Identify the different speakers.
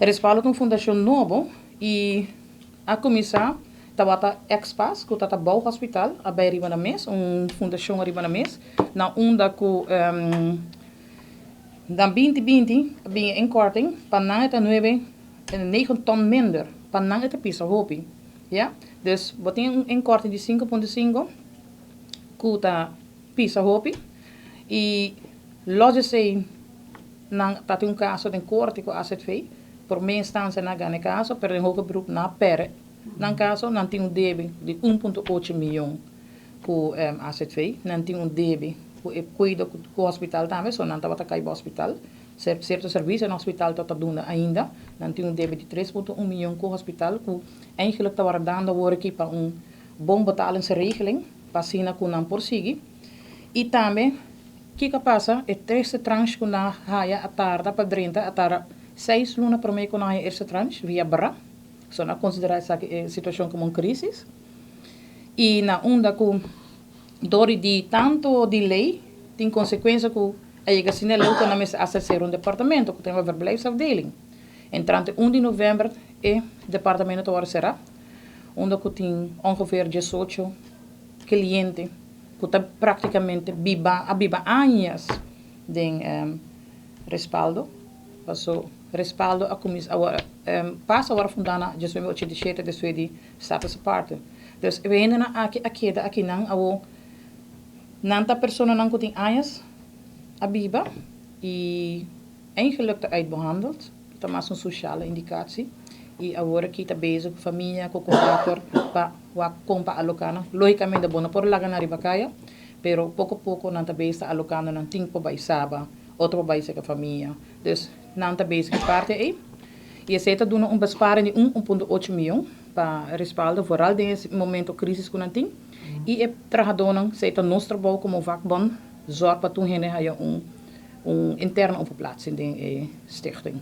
Speaker 1: Respaldo de uma fundação nova e a comissão estava expas que está bom hospital a riba na mês, uma fundação a riba na mês, na onda que dan 2020 bem em corting para não é 9 ton minder para não é pisa hopi, ja? Dus botem um corte de 5,5 que está pisa hopi e logo sei não tá tem caso de corte que a fei por minha instância na gane caso per hoge beroep na pere na caso não tem débito de 1,8 milhão ku AZV, não tem débito que cuida do hospital também, só não estava cair para o hospital. Certo serviço no hospital está dando ainda, não tem débito de 3,1 milhão com o hospital, que eigenlijk estava dando aqui para bom betalingsregeling, para sina que não prossegue. E também, o que passa, é terceira tranche que na haia a tarde para 30, a tarde 6 lunas para mim que na eerste tranche, via BRA, só não considerar essa situação como uma crise. E na onda com door die tanto delay tem consequência que a gente não leu que nós acessar departamento que tem uma verblijfsafdeling. En 31 de novembro é departamento agora será onde que tem ongeveer 18 clientes que está praticamente biba anos de respaldo. Passo respaldo a comissão agora passa agora fundada de 2087 de status aparte. Dus we hebben aqui não a nanta persona não que tem anos a biba e eigenlijk uitbehandeld. Dat is een sociale indicatie. E agora aqui está bezig com família, com contrator, para comprar alocando. Logicamente, bom, por lá na ribacaia, pero pouco a pouco não está bezig alocando não tempo para Isaba, outro para a família. Dus não está bezig com parte aí. E esse está dando besparing de 1,8 milhão para respaldo, vooral nesse momento de crise que nós temos. E é trabalhando, se está nosso trabalho como vakbond, zorg para toen interna opperplaats in de stichting.